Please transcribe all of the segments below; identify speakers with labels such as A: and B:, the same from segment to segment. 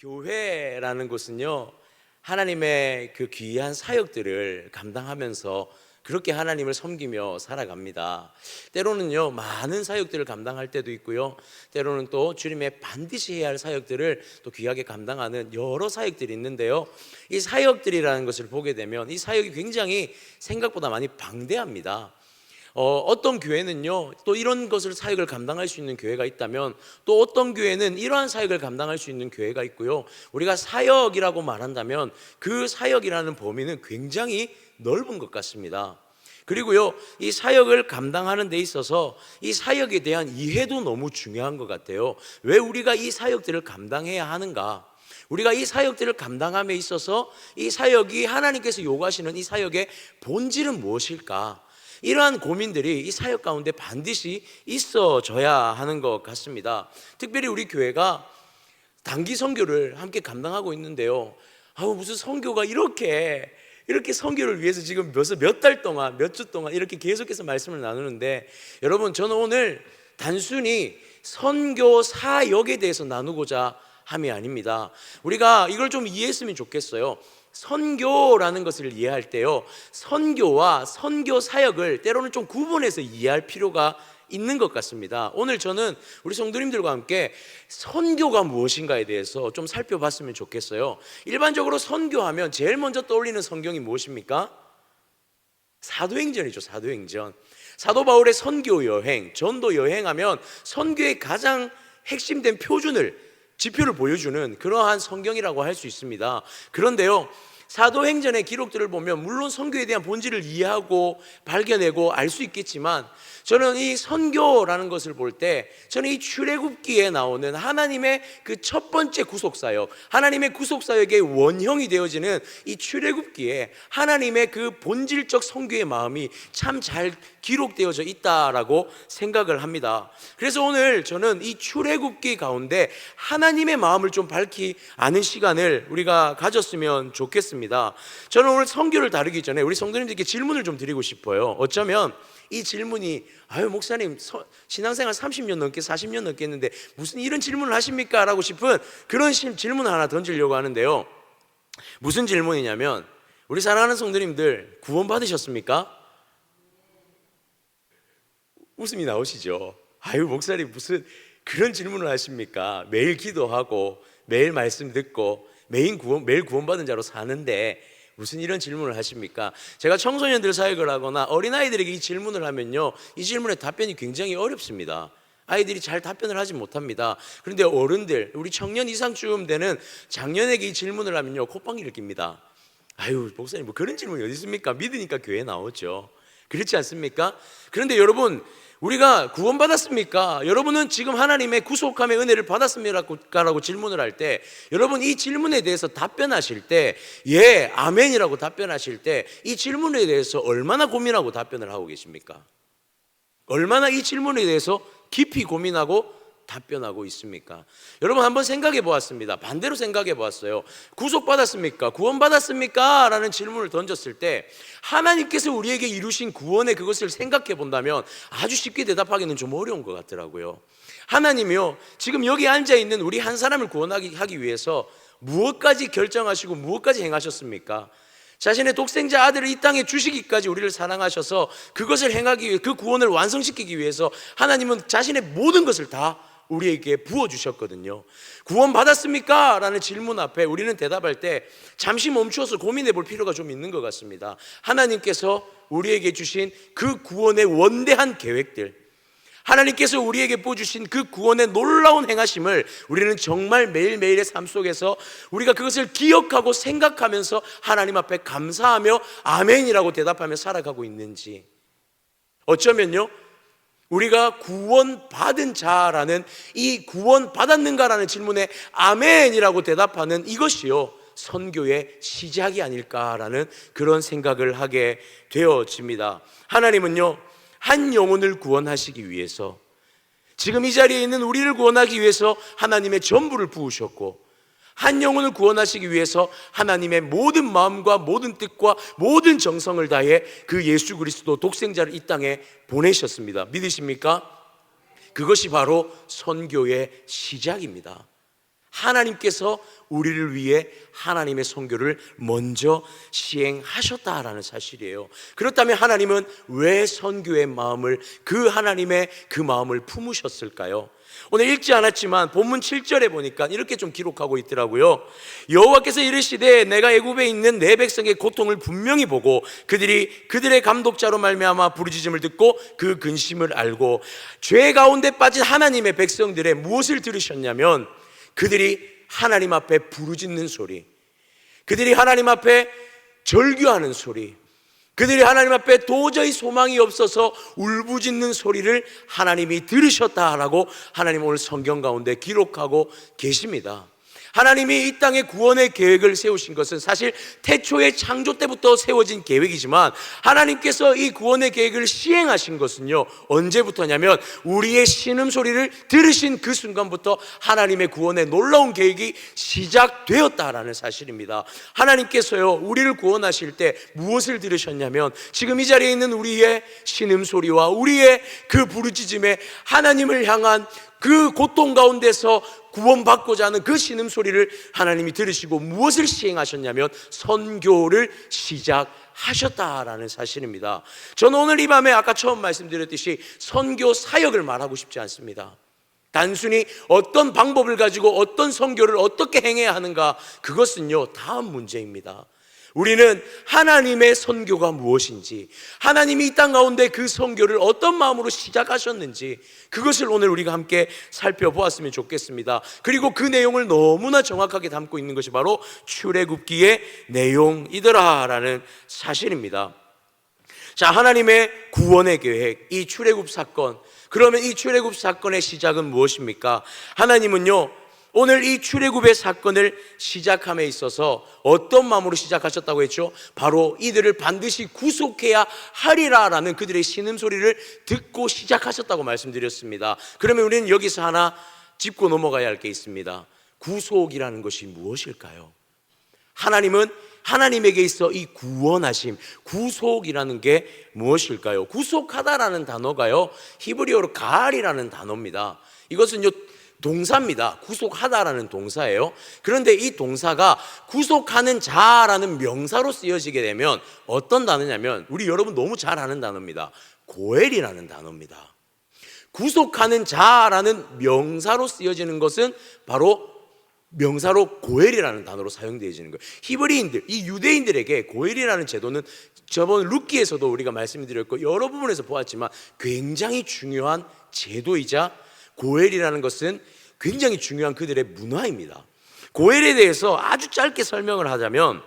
A: 교회라는 곳은요, 하나님의 그 귀한 사역들을 감당하면서 그렇게 하나님을 섬기며 살아갑니다. 때로는요, 많은 사역들을 감당할 때도 있고요, 때로는 또 주님의 반드시 해야 할 사역들을 또 귀하게 감당하는 여러 사역들이 있는데요, 이 사역들이라는 것을 보게 되면 이 사역이 굉장히 생각보다 많이 방대합니다. 어떤 교회는요, 또 이런 것을 사역을 감당할 수 있는 교회가 있다면 또 어떤 교회는 이러한 사역을 감당할 수 있는 교회가 있고요, 우리가 사역이라고 말한다면 그 사역이라는 범위는 굉장히 넓은 것 같습니다. 그리고요, 이 사역을 감당하는 데 있어서 이 사역에 대한 이해도 너무 중요한 것 같아요. 왜 우리가 이 사역들을 감당해야 하는가? 우리가 이 사역들을 감당함에 있어서 이 사역이 하나님께서 요구하시는 이 사역의 본질은 무엇일까? 이러한 고민들이 이 사역 가운데 반드시 있어져야 하는 것 같습니다. 특별히 우리 교회가 단기 선교를 함께 감당하고 있는데요, 무슨 선교가 이렇게 선교를 위해서 지금 몇 달 동안, 몇 주 동안 이렇게 계속해서 말씀을 나누는데, 여러분, 저는 오늘 단순히 선교 사역에 대해서 나누고자 함이 아닙니다. 우리가 이걸 좀 이해했으면 좋겠어요. 선교라는 것을 이해할 때요, 선교와 선교 사역을 때로는 좀 구분해서 이해할 필요가 있는 것 같습니다. 오늘 저는 우리 성도님들과 함께 선교가 무엇인가에 대해서 좀 살펴봤으면 좋겠어요. 일반적으로 선교하면 제일 먼저 떠올리는 성경이 무엇입니까? 사도행전이죠. 사도행전. 사도 바울의 선교 여행, 전도 여행하면 선교의 가장 핵심된 지표를 보여주는 그러한 성경이라고 할 수 있습니다. 그런데요, 사도행전의 기록들을 보면 물론 선교에 대한 본질을 이해하고 발견하고 알 수 있겠지만, 저는 이 선교라는 것을 볼 때 저는 이 출애굽기에 나오는 하나님의 그 첫 번째 구속사역, 하나님의 구속사역의 원형이 되어지는 이 출애굽기에 하나님의 그 본질적 선교의 마음이 참 잘 기록되어져 있다라고 생각을 합니다. 그래서 오늘 저는 이 출애굽기 가운데 하나님의 마음을 좀 밝히 아는 시간을 우리가 가졌으면 좋겠습니다. 저는 오늘 선교를 다루기 전에 우리 성도님들께 질문을 좀 드리고 싶어요. 어쩌면 이 질문이 목사님 신앙생활 30년 넘게 40년 넘게 했는데 무슨 이런 질문을 하십니까? 라고 싶은 그런 질문 하나 던지려고 하는데요, 무슨 질문이냐면, 우리 사랑하는 성도님들 구원 받으셨습니까? 웃음이 나오시죠? 목사님 무슨 그런 질문을 하십니까? 매일 기도하고 매일 말씀 듣고 매일 구원받은 자로 사는데 무슨 이런 질문을 하십니까? 제가 청소년들 사역을 하거나 어린아이들에게 이 질문을 하면요, 이 질문의 답변이 굉장히 어렵습니다. 아이들이 잘 답변을 하지 못합니다. 그런데 어른들, 우리 청년 이상쯤 되는 장년에게 이 질문을 하면요, 콧방귀를 낍니다. 목사님 뭐 그런 질문이 어디 있습니까? 믿으니까 교회에 나오죠. 그렇지 않습니까? 그런데 여러분, 우리가 구원받았습니까? 여러분은 지금 하나님의 구속함의 은혜를 받았습니까? 라고 질문을 할 때, 여러분 이 질문에 대해서 답변하실 때, 예, 아멘이라고 답변하실 때, 이 질문에 대해서 얼마나 고민하고 답변을 하고 계십니까? 얼마나 이 질문에 대해서 깊이 고민하고 답변하고 있습니까? 여러분 한번 생각해 보았습니다. 반대로 생각해 보았어요. 구속받았습니까? 구원받았습니까? 라는 질문을 던졌을 때 하나님께서 우리에게 이루신 구원의 그것을 생각해 본다면 아주 쉽게 대답하기는 좀 어려운 것 같더라고요. 하나님이요, 지금 여기 앉아있는 우리 한 사람을 구원하기 위해서 무엇까지 결정하시고 무엇까지 행하셨습니까? 자신의 독생자 아들을 이 땅에 주시기까지 우리를 사랑하셔서 그것을 행하기 위해, 그 구원을 완성시키기 위해서 하나님은 자신의 모든 것을 다 우리에게 부어주셨거든요. 구원 받았습니까? 라는 질문 앞에 우리는 대답할 때 잠시 멈추어서 고민해 볼 필요가 좀 있는 것 같습니다. 하나님께서 우리에게 주신 그 구원의 원대한 계획들, 하나님께서 우리에게 보여주신 그 구원의 놀라운 행하심을 우리는 정말 매일매일의 삶 속에서 우리가 그것을 기억하고 생각하면서 하나님 앞에 감사하며 아멘이라고 대답하며 살아가고 있는지, 어쩌면요, 우리가 구원받은 자라는 이 구원받았는가라는 질문에 아멘이라고 대답하는 이것이요, 선교의 시작이 아닐까라는 그런 생각을 하게 되어집니다. 하나님은요, 한 영혼을 구원하시기 위해서, 지금 이 자리에 있는 우리를 구원하기 위해서 하나님의 전부를 부으셨고, 한 영혼을 구원하시기 위해서 하나님의 모든 마음과 모든 뜻과 모든 정성을 다해 그 예수 그리스도 독생자를 이 땅에 보내셨습니다. 믿으십니까? 그것이 바로 선교의 시작입니다. 하나님께서 우리를 위해 하나님의 선교를 먼저 시행하셨다라는 사실이에요. 그렇다면 하나님은 왜 선교의 마음을, 그 하나님의 그 마음을 품으셨을까요? 오늘 읽지 않았지만 본문 7절에 보니까 이렇게 좀 기록하고 있더라고요. 여호와께서 이르시되 내가 애굽에 있는 내 백성의 고통을 분명히 보고 그들의 감독자로 말미암아 부르짖음을 듣고 그 근심을 알고 죄 가운데 빠진 하나님의 백성들의 무엇을 들으셨냐면 그들이 하나님 앞에 부르짖는 소리, 그들이 하나님 앞에 절규하는 소리, 그들이 하나님 앞에 도저히 소망이 없어서 울부짖는 소리를 하나님이 들으셨다라고 하나님 오늘 성경 가운데 기록하고 계십니다. 하나님이 이 땅의 구원의 계획을 세우신 것은 사실 태초의 창조 때부터 세워진 계획이지만 하나님께서 이 구원의 계획을 시행하신 것은요, 언제부터냐면 우리의 신음소리를 들으신 그 순간부터 하나님의 구원의 놀라운 계획이 시작되었다라는 사실입니다. 하나님께서요, 우리를 구원하실 때 무엇을 들으셨냐면 지금 이 자리에 있는 우리의 신음소리와 우리의 그 부르짖음에 하나님을 향한 그 고통 가운데서 구원받고자 하는 그 신음소리를 하나님이 들으시고 무엇을 시행하셨냐면 선교를 시작하셨다라는 사실입니다. 저는 오늘 이 밤에 아까 처음 말씀드렸듯이 선교 사역을 말하고 싶지 않습니다. 단순히 어떤 방법을 가지고 어떤 선교를 어떻게 행해야 하는가, 그것은요 다음 문제입니다. 우리는 하나님의 선교가 무엇인지, 하나님이 이 땅 가운데 그 선교를 어떤 마음으로 시작하셨는지, 그것을 오늘 우리가 함께 살펴보았으면 좋겠습니다. 그리고 그 내용을 너무나 정확하게 담고 있는 것이 바로 출애굽기의 내용이더라라는 사실입니다. 자, 하나님의 구원의 계획, 이 출애굽 사건, 그러면 이 출애굽 사건의 시작은 무엇입니까? 하나님은요 오늘 이 출애굽의 사건을 시작함에 있어서 어떤 마음으로 시작하셨다고 했죠? 바로 이들을 반드시 구속해야 하리라라는 그들의 신음소리를 듣고 시작하셨다고 말씀드렸습니다. 그러면 우리는 여기서 하나 짚고 넘어가야 할 게 있습니다. 구속이라는 것이 무엇일까요? 하나님은 하나님에게 있어 이 구원하심, 구속이라는 게 무엇일까요? 구속하다라는 단어가요 히브리어로 가알이라는 단어입니다. 이것은요 동사입니다. 구속하다라는 동사예요. 그런데 이 동사가 구속하는 자라는 명사로 쓰여지게 되면 어떤 단어냐면 우리 여러분 너무 잘 아는 단어입니다. 고엘이라는 단어입니다. 구속하는 자라는 명사로 쓰여지는 것은 바로 명사로 고엘이라는 단어로 사용되어지는 거예요. 히브리인들, 이 유대인들에게 고엘이라는 제도는 저번 룻기에서도 우리가 말씀드렸고 여러 부분에서 보았지만 굉장히 중요한 제도이자 고엘이라는 것은 굉장히 중요한 그들의 문화입니다. 고엘에 대해서 아주 짧게 설명을 하자면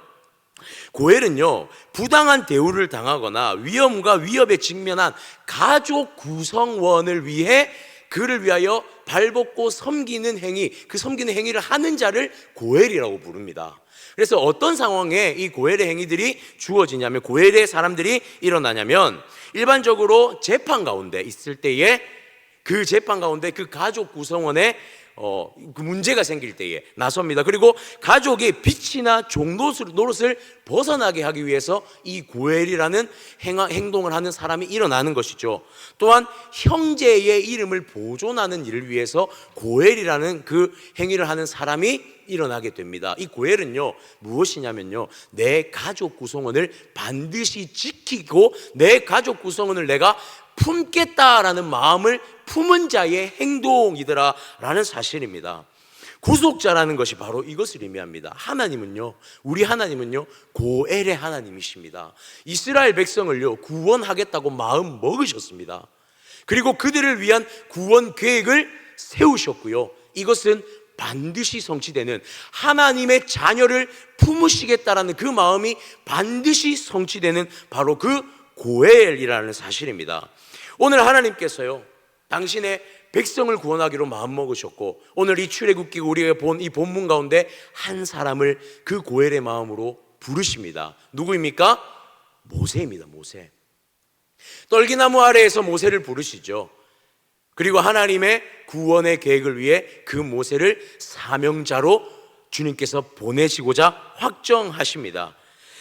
A: 고엘은요 부당한 대우를 당하거나 위험과 위협에 직면한 가족 구성원을 위해 그를 위하여 발벗고 섬기는 행위, 그 섬기는 행위를 하는 자를 고엘이라고 부릅니다. 그래서 어떤 상황에 이 고엘의 행위들이 주어지냐면, 고엘의 사람들이 일어나냐면 일반적으로 재판 가운데 있을 때에 그 재판 가운데 그 가족 구성원에 그 문제가 생길 때에 나섭니다. 그리고 가족이 빚이나 종노릇을 벗어나게 하기 위해서 이 고엘이라는 행동을 하는 사람이 일어나는 것이죠. 또한 형제의 이름을 보존하는 일을 위해서 고엘이라는 그 행위를 하는 사람이 일어나게 됩니다. 이 고엘은요 무엇이냐면요, 내 가족 구성원을 반드시 지키고 내 가족 구성원을 내가 품겠다라는 마음을 품은 자의 행동이더라 라는 사실입니다. 구속자라는 것이 바로 이것을 의미합니다. 하나님은요, 우리 하나님은요 고엘의 하나님이십니다. 이스라엘 백성을요 구원하겠다고 마음 먹으셨습니다. 그리고 그들을 위한 구원 계획을 세우셨고요, 이것은 반드시 성취되는, 하나님의 자녀를 품으시겠다라는 그 마음이 반드시 성취되는 바로 그 고엘이라는 사실입니다. 오늘 하나님께서요 당신의 백성을 구원하기로 마음먹으셨고, 오늘 이 출애굽기 우리가 본 이 본문 가운데 한 사람을 그 고엘의 마음으로 부르십니다. 누구입니까? 모세입니다. 모세. 떨기나무 아래에서 모세를 부르시죠. 그리고 하나님의 구원의 계획을 위해 그 모세를 사명자로 주님께서 보내시고자 확정하십니다.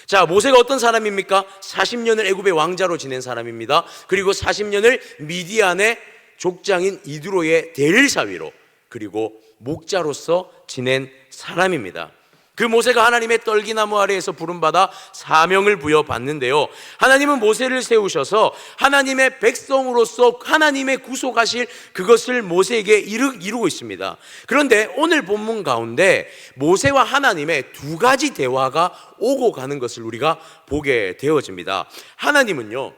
A: 자, 모세가 어떤 사람입니까? 40년을 애굽의 왕자로 지낸 사람입니다. 그리고 40년을 미디안의 족장인 이드로의 대릴사위로, 그리고 목자로서 지낸 사람입니다. 그 모세가 하나님의 떨기나무 아래에서 부름받아 사명을 부여받는데요, 하나님은 모세를 세우셔서 하나님의 백성으로서 하나님의 구속하실 그것을 모세에게 이루고 있습니다. 그런데 오늘 본문 가운데 모세와 하나님의 두 가지 대화가 오고 가는 것을 우리가 보게 되어집니다. 하나님은요,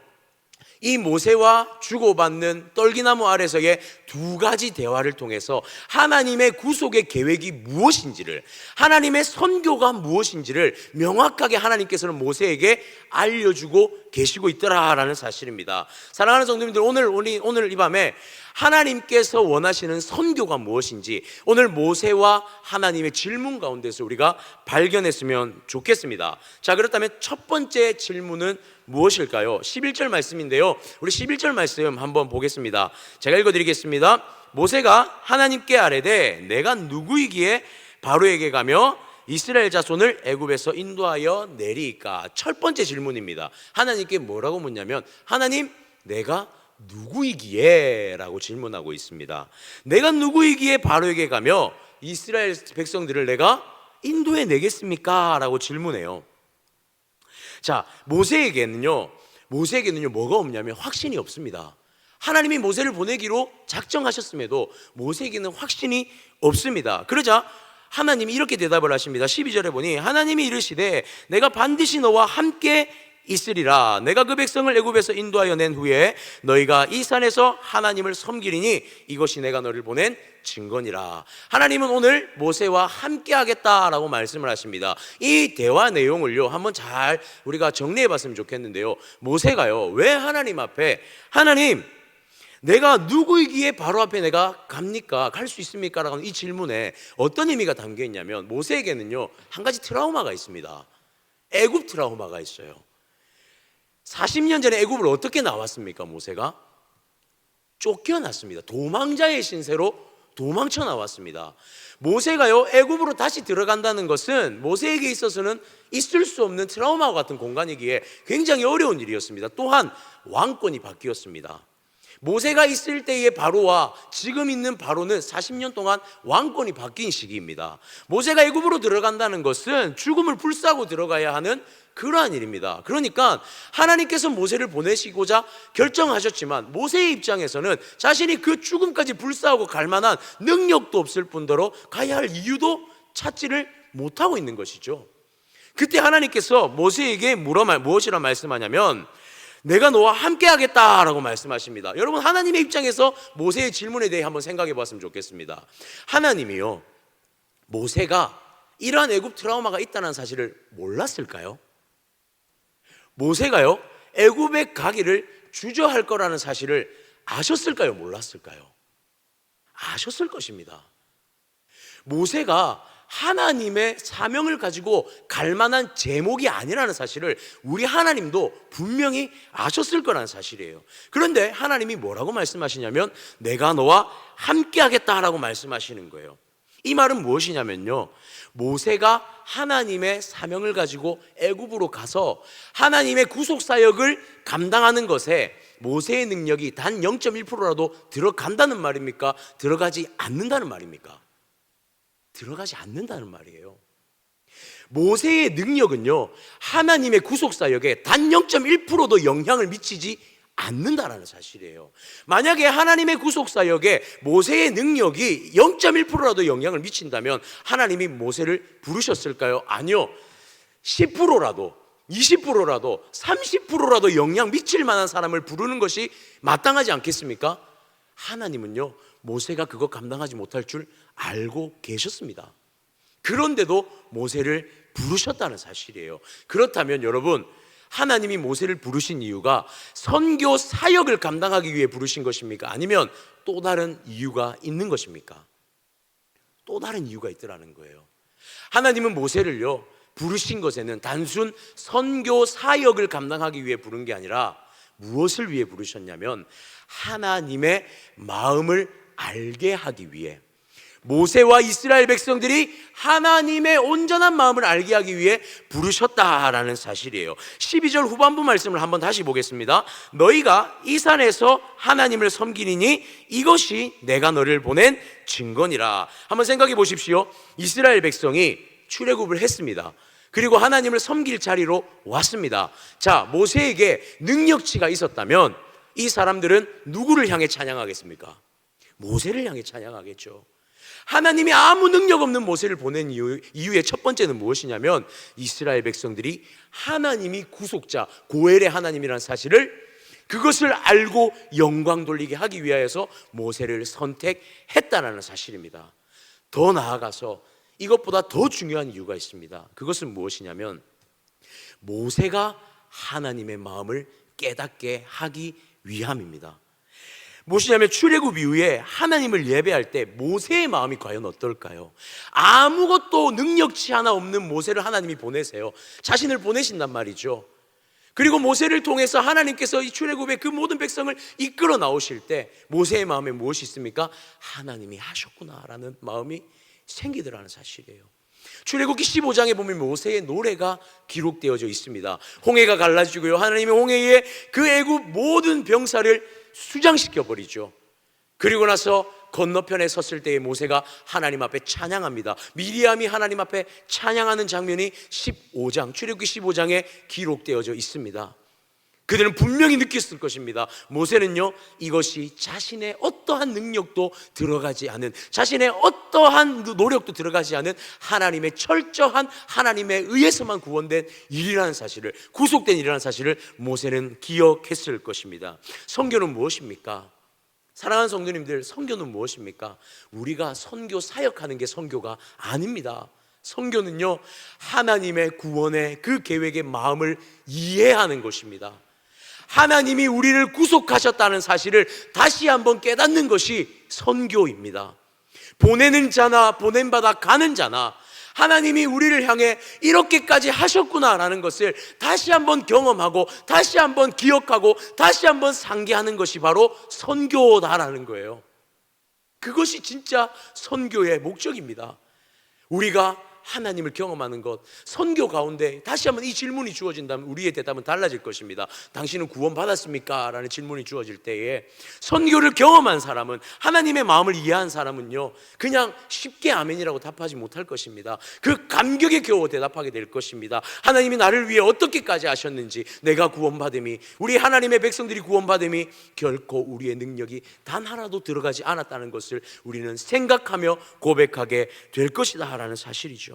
A: 이 모세와 주고받는 떨기나무 아래서의 두 가지 대화를 통해서 하나님의 구속의 계획이 무엇인지를, 하나님의 선교가 무엇인지를 명확하게 하나님께서는 모세에게 알려주고 계시고 있더라라는 사실입니다. 사랑하는 성도님들, 오늘 이 밤에 하나님께서 원하시는 선교가 무엇인지 오늘 모세와 하나님의 질문 가운데서 우리가 발견했으면 좋겠습니다. 자, 그렇다면 첫 번째 질문은 무엇일까요? 11절 말씀인데요, 우리 11절 말씀 한번 보겠습니다. 제가 읽어드리겠습니다. 모세가 하나님께 아뢰되 내가 누구이기에 바로에게 가며 이스라엘 자손을 애굽에서 인도하여 내리까? 첫 번째 질문입니다. 하나님께 뭐라고 묻냐면, 하나님, 내가 누구이기에? 라고 질문하고 있습니다. 내가 누구이기에 바로에게 가며 이스라엘 백성들을 내가 인도해 내겠습니까? 라고 질문해요. 자, 모세에게는요 뭐가 없냐면 확신이 없습니다. 하나님이 모세를 보내기로 작정하셨음에도 모세에게는 확신이 없습니다. 그러자 하나님이 이렇게 대답을 하십니다. 12절에 보니 하나님이 이르시되 내가 반드시 너와 함께 있으리라. 내가 그 백성을 애굽에서 인도하여 낸 후에 너희가 이 산에서 하나님을 섬기리니 이것이 내가 너를 보낸 증거니라. 하나님은 오늘 모세와 함께 하겠다라고 말씀을 하십니다. 이 대화 내용을요 한번 잘 우리가 정리해 봤으면 좋겠는데요, 모세가요 왜 하나님 앞에, 하나님, 내가 누구이기에 바로 앞에 내가 갑니까? 갈 수 있습니까? 라는 이 질문에 어떤 의미가 담겨 있냐면, 모세에게는요 한 가지 트라우마가 있습니다. 애굽 트라우마가 있어요. 40년 전에 애굽을 어떻게 나왔습니까? 모세가 쫓겨났습니다. 도망자의 신세로 도망쳐 나왔습니다. 모세가요 애굽으로 다시 들어간다는 것은 모세에게 있어서는 있을 수 없는 트라우마와 같은 공간이기에 굉장히 어려운 일이었습니다. 또한 왕권이 바뀌었습니다. 모세가 있을 때의 바로와 지금 있는 바로는 40년 동안 왕권이 바뀐 시기입니다. 모세가 애굽으로 들어간다는 것은 죽음을 불사하고 들어가야 하는 그러한 일입니다. 그러니까 하나님께서 모세를 보내시고자 결정하셨지만 모세의 입장에서는 자신이 그 죽음까지 불사하고 갈 만한 능력도 없을 뿐더러 가야 할 이유도 찾지를 못하고 있는 것이죠. 그때 하나님께서 모세에게 무엇이라 말씀하냐면, 내가 너와 함께 하겠다라고 말씀하십니다. 여러분, 하나님의 입장에서 모세의 질문에 대해 한번 생각해 봤으면 좋겠습니다. 하나님이요 모세가 이러한 애굽 트라우마가 있다는 사실을 몰랐을까요? 모세가요 애굽에 가기를 주저할 거라는 사실을 아셨을까요? 몰랐을까요? 아셨을 것입니다. 모세가 하나님의 사명을 가지고 갈 만한 제목이 아니라는 사실을 우리 하나님도 분명히 아셨을 거라는 사실이에요. 그런데 하나님이 뭐라고 말씀하시냐면, 내가 너와 함께 하겠다라고 말씀하시는 거예요. 이 말은 무엇이냐면요, 모세가 하나님의 사명을 가지고 애굽으로 가서 하나님의 구속 사역을 감당하는 것에 모세의 능력이 단 0.1%라도 들어간다는 말입니까? 들어가지 않는다는 말입니까? 들어가지 않는다는 말이에요. 모세의 능력은요 하나님의 구속 사역에 단 0.1%도 영향을 미치지 않는다라는 사실이에요. 만약에 하나님의 구속 사역에 모세의 능력이 0.1%라도 영향을 미친다면 하나님이 모세를 부르셨을까요? 아니요. 10%라도 20%라도 30%라도 영향 미칠 만한 사람을 부르는 것이 마땅하지 않겠습니까? 하나님은요 모세가 그거 감당하지 못할 줄 알고 계셨습니다. 그런데도 모세를 부르셨다는 사실이에요. 그렇다면 여러분, 하나님이 모세를 부르신 이유가 선교 사역을 감당하기 위해 부르신 것입니까? 아니면 또 다른 이유가 있는 것입니까? 또 다른 이유가 있더라는 거예요. 하나님은 모세를요 부르신 것에는 단순 선교 사역을 감당하기 위해 부른 게 아니라 무엇을 위해 부르셨냐면, 하나님의 마음을 알게 하기 위해, 모세와 이스라엘 백성들이 하나님의 온전한 마음을 알게 하기 위해 부르셨다라는 사실이에요. 12절 후반부 말씀을 한번 다시 보겠습니다. 너희가 이 산에서 하나님을 섬기리니 이것이 내가 너를 보낸 증거니라. 한번 생각해 보십시오. 이스라엘 백성이 출애굽을 했습니다. 그리고 하나님을 섬길 자리로 왔습니다. 자, 모세에게 능력치가 있었다면 이 사람들은 누구를 향해 찬양하겠습니까? 모세를 향해 찬양하겠죠. 하나님이 아무 능력 없는 모세를 보낸 이유의 첫 번째는 무엇이냐면 이스라엘 백성들이 하나님이 구속자, 고엘의 하나님이라는 사실을 그것을 알고 영광 돌리게 하기 위하여서 모세를 선택했다는 사실입니다. 더 나아가서 이것보다 더 중요한 이유가 있습니다. 그것은 무엇이냐면 모세가 하나님의 마음을 깨닫게 하기 위함입니다. 무엇이냐면 출애굽 이후에 하나님을 예배할 때 모세의 마음이 과연 어떨까요? 아무것도 능력치 하나 없는 모세를 하나님이 보내세요. 자신을 보내신단 말이죠. 그리고 모세를 통해서 하나님께서 이 출애굽의 그 모든 백성을 이끌어 나오실 때 모세의 마음에 무엇이 있습니까? 하나님이 하셨구나라는 마음이 생기더라는 사실이에요. 출애굽기 15장에 보면 모세의 노래가 기록되어져 있습니다. 홍해가 갈라지고요, 하나님의 홍해에 그 애굽 모든 병사를 수장시켜 버리죠. 그리고 나서 건너편에 섰을 때에 모세가 하나님 앞에 찬양합니다. 미리암이 하나님 앞에 찬양하는 장면이 15장, 출애굽기 15장에 기록되어져 있습니다. 그들은 분명히 느꼈을 것입니다. 모세는요, 이것이 자신의 어떠한 능력도 들어가지 않은, 자신의 어떠한 노력도 들어가지 않은 하나님의 철저한 하나님에 의해서만 구원된 일이라는 사실을, 구속된 일이라는 사실을 모세는 기억했을 것입니다. 선교는 무엇입니까? 사랑하는 성도님들, 선교는 무엇입니까? 우리가 선교 사역하는 게 선교가 아닙니다. 선교는요, 하나님의 구원의 그 계획의 마음을 이해하는 것입니다. 하나님이 우리를 구속하셨다는 사실을 다시 한번 깨닫는 것이 선교입니다. 보내는 자나 보냄받아 가는 자나 하나님이 우리를 향해 이렇게까지 하셨구나라는 것을 다시 한번 경험하고 다시 한번 기억하고 다시 한번 상기하는 것이 바로 선교다라는 거예요. 그것이 진짜 선교의 목적입니다. 우리가 하나님을 경험하는 것, 선교 가운데 다시 한번 이 질문이 주어진다면 우리의 대답은 달라질 것입니다. 당신은 구원받았습니까? 라는 질문이 주어질 때에 선교를 경험한 사람은, 하나님의 마음을 이해한 사람은요, 그냥 쉽게 아멘이라고 답하지 못할 것입니다. 그 감격에 겨워 대답하게 될 것입니다. 하나님이 나를 위해 어떻게까지 하셨는지, 내가 구원받음이, 우리 하나님의 백성들이 구원받음이 결코 우리의 능력이 단 하나도 들어가지 않았다는 것을 우리는 생각하며 고백하게 될 것이다 라는 사실이죠.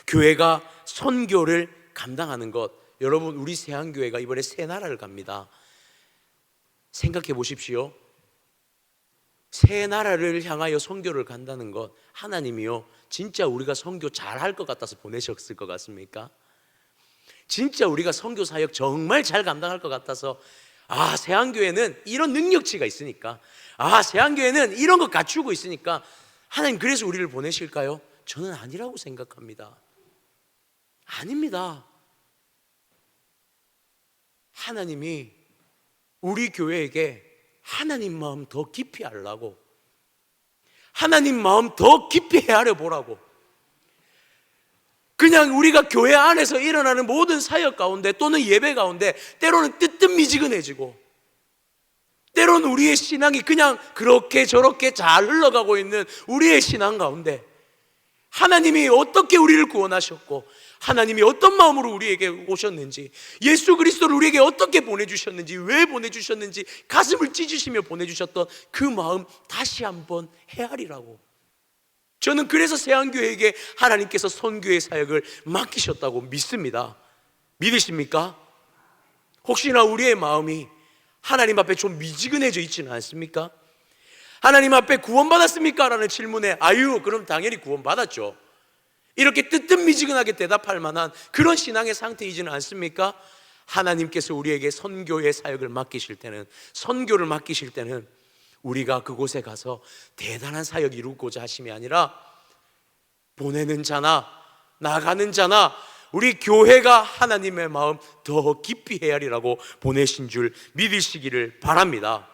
A: 교회가 선교를 감당하는 것, 여러분, 우리 세한교회가 이번에 새 나라를 갑니다. 생각해 보십시오. 새 나라를 향하여 선교를 간다는 것, 하나님이요, 진짜 우리가 선교 잘할 것 같아서 보내셨을 것 같습니까? 진짜 우리가 선교 사역 정말 잘 감당할 것 같아서, 아, 세한교회는 이런 능력치가 있으니까, 아, 세한교회는 이런 것 갖추고 있으니까 하나님 그래서 우리를 보내실까요? 저는 아니라고 생각합니다. 아닙니다. 하나님이 우리 교회에게 하나님 마음 더 깊이 알라고, 하나님 마음 더 깊이 헤아려 보라고, 그냥 우리가 교회 안에서 일어나는 모든 사역 가운데 또는 예배 가운데 때로는 뜨뜻미지근해지고, 때로는 우리의 신앙이 그냥 그렇게 저렇게 잘 흘러가고 있는 우리의 신앙 가운데 하나님이 어떻게 우리를 구원하셨고, 하나님이 어떤 마음으로 우리에게 오셨는지, 예수 그리스도를 우리에게 어떻게 보내주셨는지, 왜 보내주셨는지 가슴을 찢으시며 보내주셨던 그 마음 다시 한번 헤아리라고. 저는 그래서 세한교회에게 하나님께서 선교의 사역을 맡기셨다고 믿습니다. 믿으십니까? 혹시나 우리의 마음이 하나님 앞에 좀 미지근해져 있지는 않습니까? 하나님 앞에 구원받았습니까? 라는 질문에 아유, 그럼 당연히 구원받았죠, 이렇게 뜨뜻미지근하게 대답할 만한 그런 신앙의 상태이지는 않습니까? 하나님께서 우리에게 선교의 사역을 맡기실 때는, 선교를 맡기실 때는 우리가 그곳에 가서 대단한 사역 이루고자 하심이 아니라 보내는 자나 나가는 자나 우리 교회가 하나님의 마음 더 깊이 헤아리라고 보내신 줄 믿으시기를 바랍니다.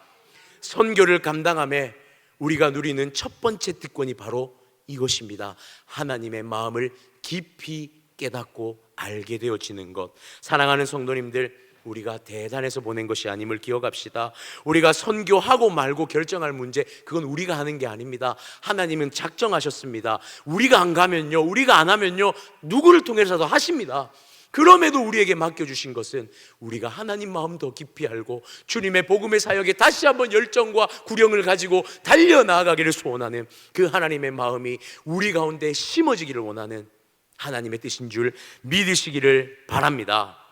A: 선교를 감당함에 우리가 누리는 첫 번째 특권이 바로 이것입니다. 하나님의 마음을 깊이 깨닫고 알게 되어지는 것. 사랑하는 성도님들, 우리가 대단해서 보낸 것이 아님을 기억합시다. 우리가 선교하고 말고 결정할 문제, 그건 우리가 하는 게 아닙니다. 하나님은 작정하셨습니다. 우리가 안 가면요, 우리가 안 하면요, 누구를 통해서도 하십니다. 그럼에도 우리에게 맡겨주신 것은 우리가 하나님 마음 더 깊이 알고 주님의 복음의 사역에 다시 한번 열정과 구령을 가지고 달려나아가기를 소원하는 그 하나님의 마음이 우리 가운데 심어지기를 원하는 하나님의 뜻인 줄 믿으시기를 바랍니다.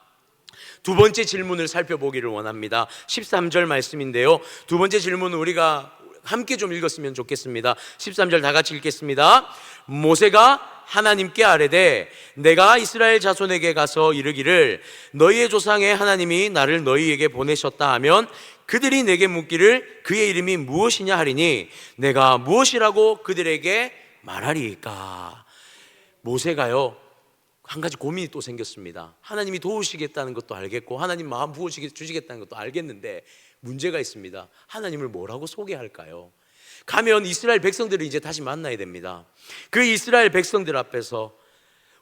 A: 두 번째 질문을 살펴보기를 원합니다. 13절 말씀인데요, 두 번째 질문은 우리가 함께 좀 읽었으면 좋겠습니다. 13절 다 같이 읽겠습니다. 모세가 하나님께 아뢰되 내가 이스라엘 자손에게 가서 이르기를 너희의 조상의 하나님이 나를 너희에게 보내셨다 하면 그들이 내게 묻기를 그의 이름이 무엇이냐 하리니 내가 무엇이라고 그들에게 말하리까. 모세가요, 한 가지 고민이 또 생겼습니다. 하나님이 도우시겠다는 것도 알겠고 하나님 마음 부어주시겠다는 것도 알겠는데 문제가 있습니다. 하나님을 뭐라고 소개할까요? 가면 이스라엘 백성들을 이제 다시 만나야 됩니다. 그 이스라엘 백성들 앞에서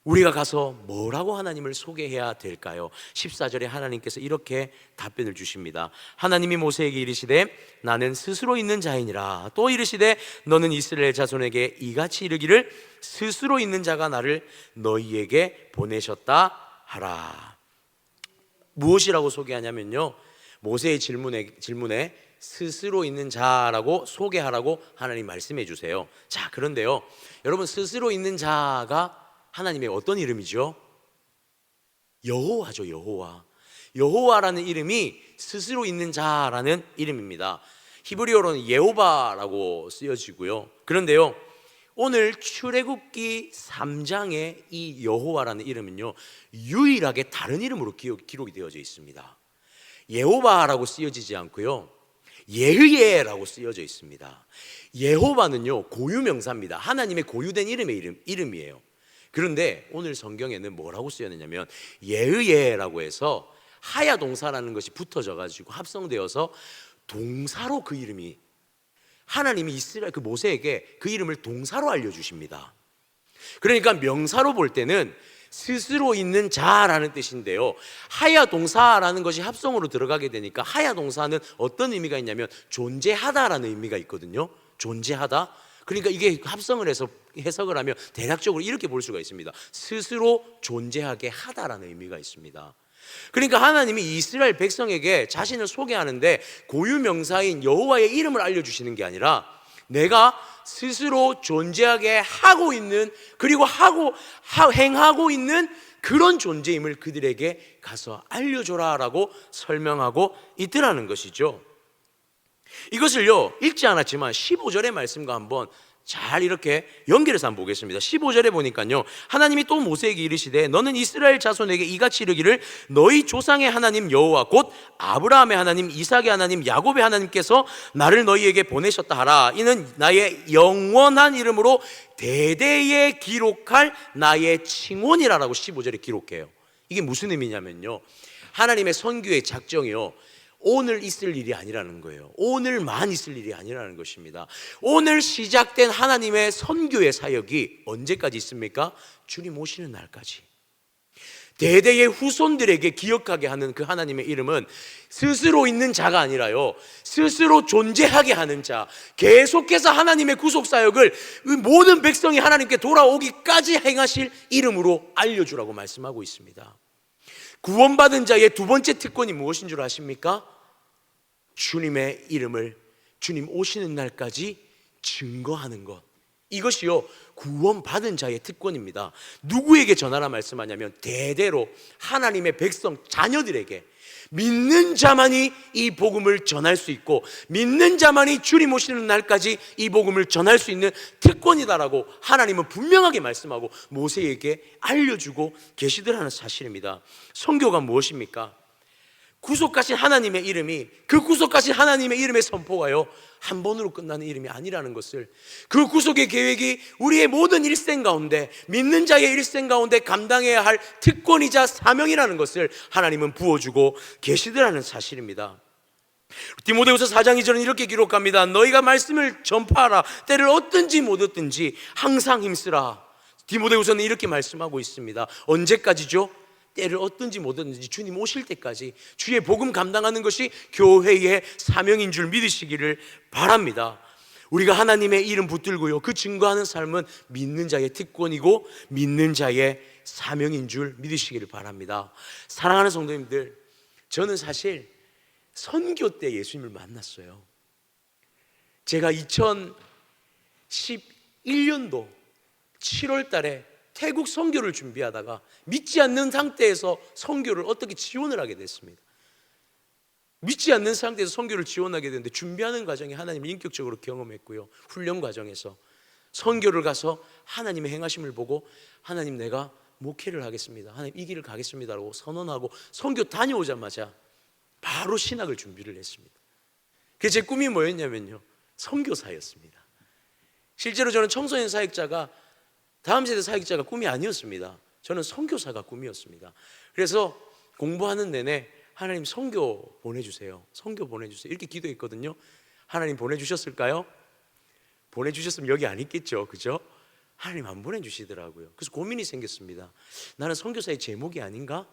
A: 우리가 가서 뭐라고 하나님을 소개해야 될까요? 14절에 하나님께서 이렇게 답변을 주십니다. 하나님이 모세에게 이르시되 나는 스스로 있는 자이니라. 또 이르시되 너는 이스라엘 자손에게 이같이 이르기를 스스로 있는 자가 나를 너희에게 보내셨다 하라. 무엇이라고 소개하냐면요, 모세의 질문에 스스로 있는 자라고 소개하라고 하나님 말씀해 주세요. 자, 그런데요, 여러분, 스스로 있는 자가 하나님의 어떤 이름이죠? 여호와죠. 여호와. 여호와라는 이름이 스스로 있는 자라는 이름입니다. 히브리어로는 예호바라고 쓰여지고요. 그런데요, 오늘 출애굽기 3장의 이 여호와라는 이름은요, 유일하게 다른 이름으로 기록이 되어져 있습니다. 예호바라고 쓰여지지 않고요, 예흐예라고 쓰여져 있습니다. 예호바는요, 고유명사입니다. 하나님의 고유된 이름이에요. 그런데 오늘 성경에는 뭐라고 쓰여있냐면 예흐예라고 해서 하야 동사라는 것이 붙어져 가지고 합성되어서 동사로 그 이름이, 하나님이 이스라엘 그 모세에게 그 이름을 동사로 알려주십니다. 그러니까 명사로 볼 때는 스스로 있는 자라는 뜻인데요, 하야 동사라는 것이 합성으로 들어가게 되니까 하야 동사는 어떤 의미가 있냐면 존재하다라는 의미가 있거든요. 존재하다. 그러니까 이게 합성을 해서 해석을 하면 대략적으로 이렇게 볼 수가 있습니다. 스스로 존재하게 하다라는 의미가 있습니다. 그러니까 하나님이 이스라엘 백성에게 자신을 소개하는데 고유명사인 여호와의 이름을 알려주시는 게 아니라 내가 스스로 존재하게 하고 있는, 그리고 행하고 있는 그런 존재임을 그들에게 가서 알려줘라라고 설명하고 있더라는 것이죠. 이것을요, 읽지 않았지만 15절의 말씀과 한번 잘 이렇게 연결해서 한번 보겠습니다. 15절에 보니까요, 하나님이 또 모세에게 이르시되 너는 이스라엘 자손에게 이같이 이르기를 너희 조상의 하나님 여호와 곧 아브라함의 하나님, 이삭의 하나님, 야곱의 하나님께서 나를 너희에게 보내셨다 하라. 이는 나의 영원한 이름으로 대대에 기록할 나의 칭혼이라라고 15절에 기록해요. 이게 무슨 의미냐면요, 하나님의 선교의 작정이요, 오늘 있을 일이 아니라는 거예요. 오늘만 있을 일이 아니라는 것입니다. 오늘 시작된 하나님의 선교의 사역이 언제까지 있습니까? 주님 오시는 날까지. 대대의 후손들에게 기억하게 하는 그 하나님의 이름은 스스로 있는 자가 아니라요, 스스로 존재하게 하는 자, 계속해서 하나님의 구속사역을 모든 백성이 하나님께 돌아오기까지 행하실 이름으로 알려주라고 말씀하고 있습니다. 구원받은 자의 두 번째 특권이 무엇인 줄 아십니까? 주님의 이름을 주님 오시는 날까지 증거하는 것. 이것이요, 구원받은 자의 특권입니다. 누구에게 전하라 말씀하냐면 대대로 하나님의 백성 자녀들에게, 믿는 자만이 이 복음을 전할 수 있고 믿는 자만이 주님 오시는 날까지 이 복음을 전할 수 있는 특권이다라고 하나님은 분명하게 말씀하고 모세에게 알려주고 계시더라는 사실입니다. 선교가 무엇입니까? 구속하신 하나님의 이름이, 그 구속하신 하나님의 이름의 선포가요, 한 번으로 끝나는 이름이 아니라는 것을, 그 구속의 계획이 우리의 모든 일생 가운데, 믿는 자의 일생 가운데 감당해야 할 특권이자 사명이라는 것을 하나님은 부어주고 계시더라는 사실입니다. 디모데후서 4장 2절은 이렇게 기록합니다. 너희가 말씀을 전파하라. 때를 얻든지 못 얻든지 항상 힘쓰라. 디모데후서는 이렇게 말씀하고 있습니다. 언제까지죠? 때를 얻든지 못 얻든지 주님 오실 때까지 주의 복음 감당하는 것이 교회의 사명인 줄 믿으시기를 바랍니다. 우리가 하나님의 이름 붙들고요, 그 증거하는 삶은 믿는 자의 특권이고 믿는 자의 사명인 줄 믿으시기를 바랍니다. 사랑하는 성도님들, 저는 사실 선교 때 예수님을 만났어요. 제가 2011년도 7월 달에 태국 선교를 준비하다가 믿지 않는 상태에서 선교를 어떻게 지원을 하게 됐습니다. 믿지 않는 상태에서 선교를 지원하게 됐는데 준비하는 과정에 하나님을 인격적으로 경험했고요, 훈련 과정에서 선교를 가서 하나님의 행하심을 보고 하나님, 내가 목회를 하겠습니다, 하나님 이 길을 가겠습니다라고 선언하고 선교 다녀오자마자 바로 신학을 준비를 했습니다. 그래서 제 꿈이 뭐였냐면요, 선교사였습니다. 실제로 저는 청소년 사역자가, 다음 세대 사역자가 꿈이 아니었습니다. 저는 선교사가 꿈이었습니다. 그래서 공부하는 내내 하나님 선교 보내주세요, 선교 보내주세요 이렇게 기도했거든요. 하나님 보내주셨을까요? 보내주셨으면 여기 안 있겠죠, 그죠? 하나님 안 보내주시더라고요. 그래서 고민이 생겼습니다. 나는 선교사의 제목이 아닌가?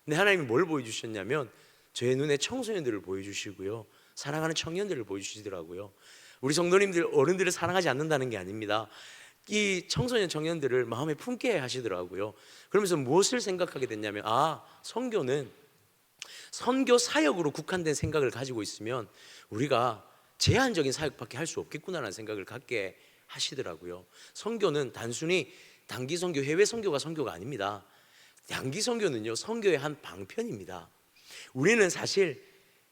A: 근데 하나님이 뭘 보여주셨냐면 저의 눈에 청소년들을 보여주시고요, 사랑하는 청년들을 보여주시더라고요. 우리 성도님들, 어른들을 사랑하지 않는다는 게 아닙니다. 이 청소년 청년들을 마음에 품게 하시더라고요. 그러면서 무엇을 생각하게 됐냐면, 선교는 선교 사역으로 국한된 생각을 가지고 있으면 우리가 제한적인 사역밖에 할 수 없겠구나라는 생각을 갖게 하시더라고요. 선교는 단순히 단기 선교, 해외 선교가 선교가 아닙니다. 단기 선교는요, 선교의 한 방편입니다. 우리는 사실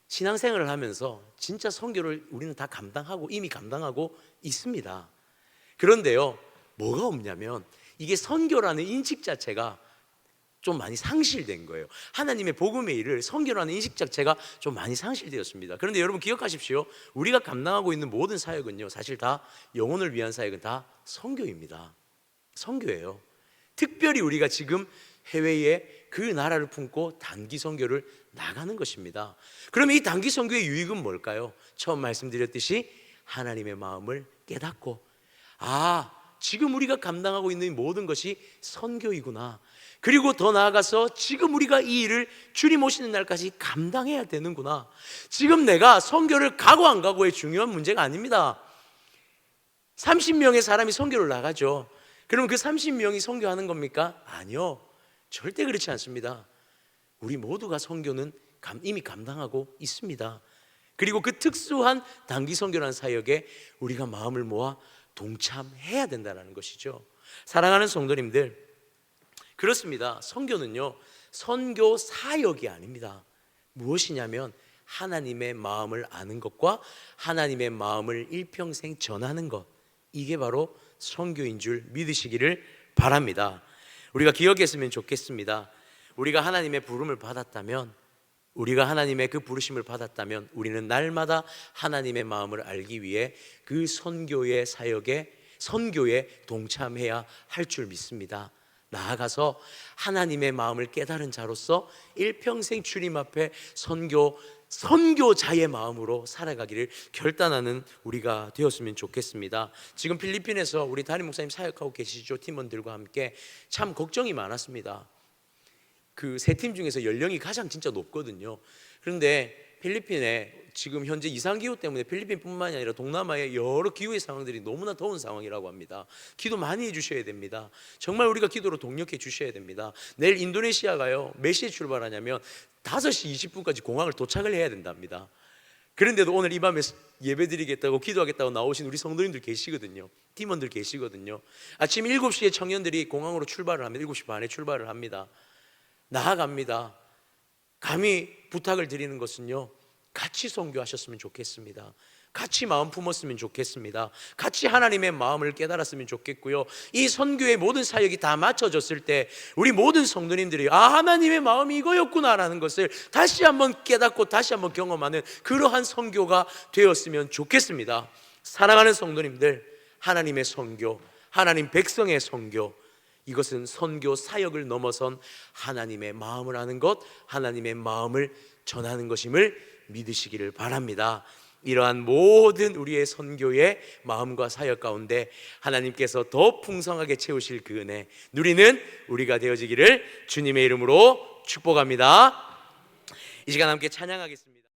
A: 신앙생활을 하면서 진짜 선교를 우리는 다 감당하고 이미 감당하고 있습니다. 그런데요, 뭐가 없냐면 이게 선교라는 인식 자체가 좀 많이 상실된 거예요. 하나님의 복음의 일을 선교라는 인식 자체가 좀 많이 상실되었습니다. 그런데 여러분 기억하십시오. 우리가 감당하고 있는 모든 사역은요, 사실 다 영혼을 위한 사역은 다 선교입니다. 선교예요. 특별히 우리가 지금 해외에 그 나라를 품고 단기 선교를 나가는 것입니다. 그러면 이 단기 선교의 유익은 뭘까요? 처음 말씀드렸듯이 하나님의 마음을 깨닫고, 지금 우리가 감당하고 있는 모든 것이 선교이구나, 그리고 더 나아가서 지금 우리가 이 일을 주님 오시는 날까지 감당해야 되는구나. 지금 내가 선교를 가고 안 가고의 중요한 문제가 아닙니다. 30명의 사람이 선교를 나가죠. 그러면 그 30명이 선교하는 겁니까? 아니요, 절대 그렇지 않습니다. 우리 모두가 선교는 이미 감당하고 있습니다. 그리고 그 특수한 단기 선교라는 사역에 우리가 마음을 모아 동참해야 된다는 것이죠. 사랑하는 성도님들, 그렇습니다. 선교는요, 선교 사역이 아닙니다. 무엇이냐면 하나님의 마음을 아는 것과 하나님의 마음을 일평생 전하는 것, 이게 바로 선교인 줄 믿으시기를 바랍니다. 우리가 기억했으면 좋겠습니다. 우리가 하나님의 부름을 받았다면, 우리가 하나님의 그 부르심을 받았다면 우리는 날마다 하나님의 마음을 알기 위해 그 선교의 사역에, 선교에 동참해야 할 줄 믿습니다. 나아가서 하나님의 마음을 깨달은 자로서 일평생 주님 앞에 선교자의 마음으로 살아가기를 결단하는 우리가 되었으면 좋겠습니다. 지금 필리핀에서 우리 담임 목사님 사역하고 계시죠. 팀원들과 함께 참 걱정이 많았습니다. 그 세 팀 중에서 연령이 가장 진짜 높거든요. 그런데 필리핀에 지금 현재 이상기후 때문에 필리핀뿐만이 아니라 동남아의 여러 기후의 상황들이 너무나 더운 상황이라고 합니다. 기도 많이 해주셔야 됩니다. 정말 우리가 기도로 동력해 주셔야 됩니다. 내일 인도네시아가요, 몇 시에 출발하냐면 5시 20분까지 공항을 도착을 해야 된답니다. 그런데도 오늘 이 밤에 예배드리겠다고 기도하겠다고 나오신 우리 성도님들 계시거든요. 팀원들 계시거든요. 아침 7시에 청년들이 공항으로 출발을 합니다. 7시 반에 출발을 합니다. 나아갑니다. 감히 부탁을 드리는 것은요, 같이 선교하셨으면 좋겠습니다. 같이 마음 품었으면 좋겠습니다. 같이 하나님의 마음을 깨달았으면 좋겠고요. 이 선교의 모든 사역이 다 맞춰졌을 때 우리 모든 성도님들이 하나님의 마음이 이거였구나라는 것을 다시 한번 깨닫고 다시 한번 경험하는 그러한 선교가 되었으면 좋겠습니다. 사랑하는 성도님들, 하나님의 선교, 하나님 백성의 선교, 이것은 선교 사역을 넘어선 하나님의 마음을 아는 것, 하나님의 마음을 전하는 것임을 믿으시기를 바랍니다. 이러한 모든 우리의 선교의 마음과 사역 가운데 하나님께서 더 풍성하게 채우실 그 은혜 누리는 우리가 되어지기를 주님의 이름으로 축복합니다. 이 시간 함께 찬양하겠습니다.